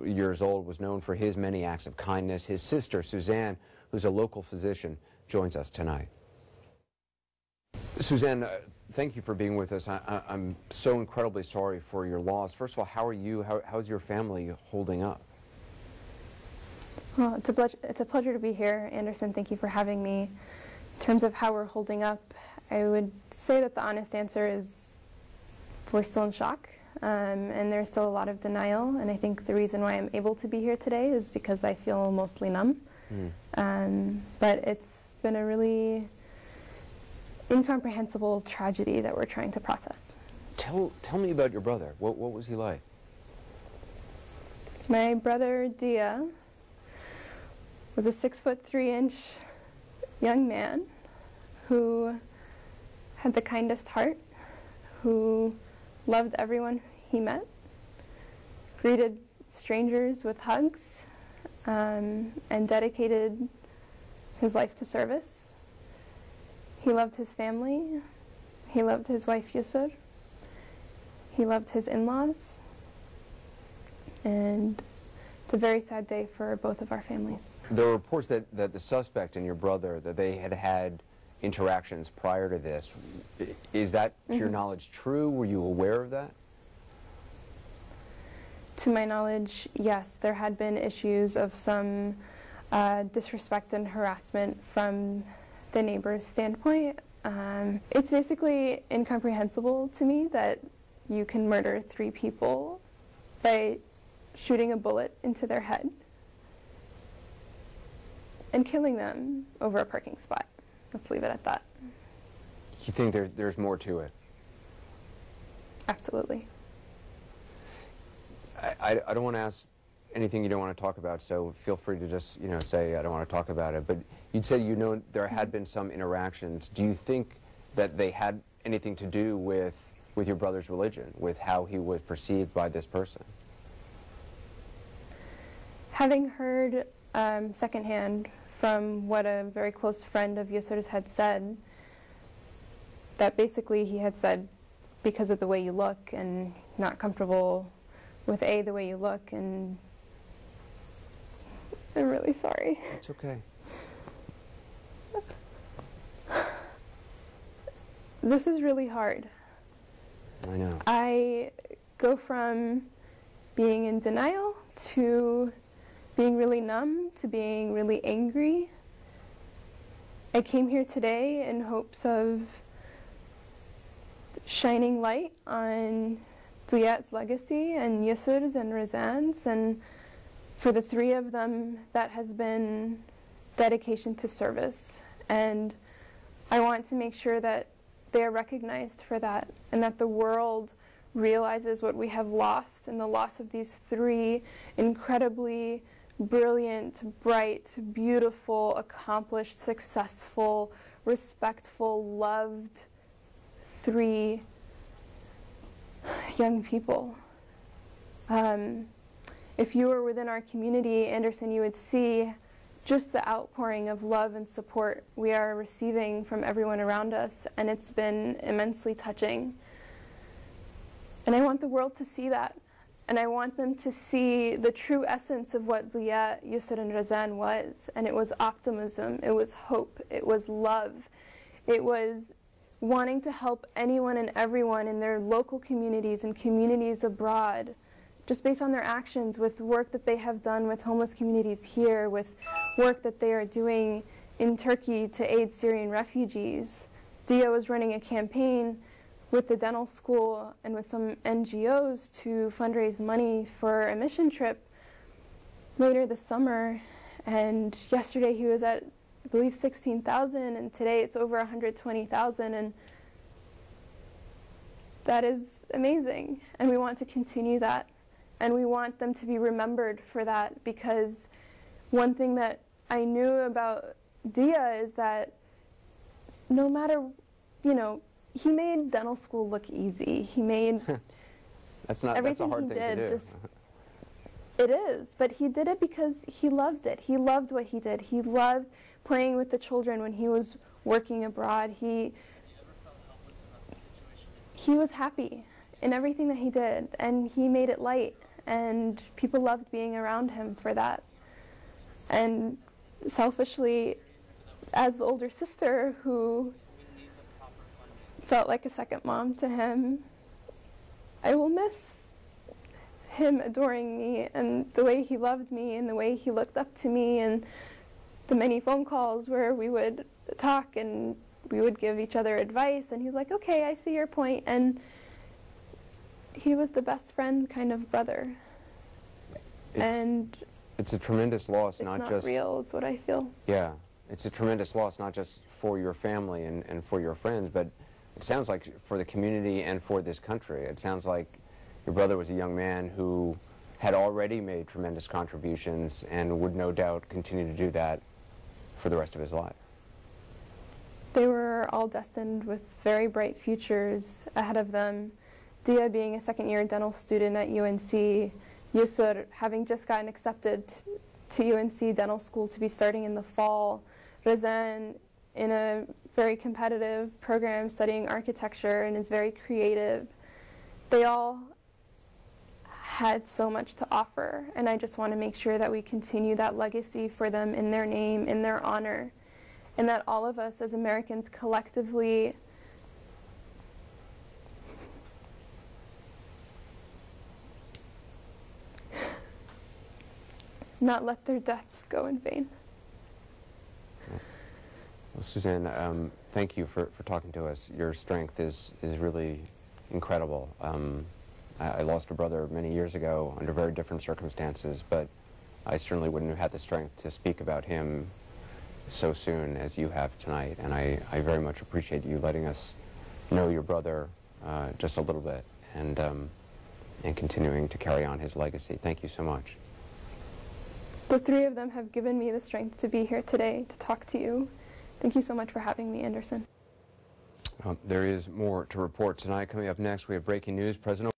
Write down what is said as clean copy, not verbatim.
years old, was known for his many acts of kindness. His sister, Suzanne, who's a local physician, joins us tonight. Suzanne, thank you for being with us. I'm so incredibly sorry for your loss. First of all, how are you? How's your family holding up? Well, it's a pleasure to be here, Anderson. Thank you for having me. In terms of how we're holding up, I would say that the honest answer is we're still in shock, and there's still a lot of denial. And I think the reason why I'm able to be here today is because I feel mostly numb. But it's been a really incomprehensible tragedy that we're trying to process. Tell me about your brother. What was he like? My brother, Deah, was a 6'3" young man who had the kindest heart, who loved everyone he met, greeted strangers with hugs, and dedicated his life to service. He loved his family, he loved his wife Yusur, he loved his in-laws, and it's a very sad day for both of our families. There were reports that the suspect and your brother, that they had interactions prior to this. Is that, to your knowledge, true? Were you aware of that? To my knowledge, yes. There had been issues of some disrespect and harassment from the neighbor's standpoint. It's basically incomprehensible to me that you can murder 3 people by shooting a bullet into their head and killing them over a parking spot. Let's leave it at that. You think there's more to it? Absolutely. I don't want to ask anything you don't want to talk about, so feel free to just, say I don't want to talk about it. But you'd say there had been some interactions. Do you think that they had anything to do with your brother's religion, with how he was perceived by this person? Having heard secondhand from what a very close friend of Yusur's had said, that basically he had said, because of the way you look and not comfortable with the way you look, and I'm really sorry. It's okay. This is really hard. I know. I go from being in denial to being really numb to being really angry. I came here today in hopes of shining light on Deah's legacy and Yusur's and Razan's, and for the 3 of them that has been dedication to service. And I want to make sure that they are recognized for that, and that the world realizes what we have lost in the loss of these 3 incredibly brilliant, bright, beautiful, accomplished, successful, respectful, loved 3 young people. If you were within our community, Anderson, you would see just the outpouring of love and support we are receiving from everyone around us, and it's been immensely touching. And I want the world to see that. And I want them to see the true essence of what Deah, Yusur, and Razan was. And it was optimism, it was hope, it was love. It was wanting to help anyone and everyone in their local communities and communities abroad, just based on their actions, with work that they have done with homeless communities here, with work that they are doing in Turkey to aid Syrian refugees. Deah was running a campaign with the dental school and with some NGOs to fundraise money for a mission trip later this summer. And yesterday he was at, I believe, 16,000, and today it's over 120,000. And that is amazing. And we want to continue that. And we want them to be remembered for that, because one thing that I knew about Deah is that no matter, he made dental school look easy. He made that's a hard thing to do. It is, but he did it because he loved it. He loved what he did. He loved playing with the children when he was working abroad. He was happy in everything that he did, and he made it light. and people loved being around him for that. And selfishly, as the older sister who felt like a second mom to him, I will miss him adoring me and the way he loved me and the way he looked up to me, and the many phone calls where we would talk and we would give each other advice, and he was like, okay, I see your point. And he was the best friend kind of brother. It's a tremendous loss, it's not not just... real is what I feel. Yeah, it's a tremendous loss, not just for your family and for your friends, but it sounds like for the community and for this country. It sounds like your brother was a young man who had already made tremendous contributions and would no doubt continue to do that for the rest of his life. They were all destined with very bright futures ahead of them. Deah being a second-year dental student at UNC, Yusur having just gotten accepted to UNC Dental School to be starting in the fall, Razan in a very competitive program studying architecture and is very creative. They all had so much to offer, and I just want to make sure that we continue that legacy for them in their name, in their honor, and that all of us as Americans collectively not let their deaths go in vain. Well, Suzanne, thank you for talking to us. Your strength is really incredible. I lost a brother many years ago under very different circumstances, but I certainly wouldn't have had the strength to speak about him so soon as you have tonight, and I very much appreciate you letting us know your brother just a little bit and continuing to carry on his legacy. Thank you so much. The three of them have given me the strength to be here today to talk to you. Thank you so much for having me, Anderson. There is more to report tonight. Coming up next, we have breaking news. President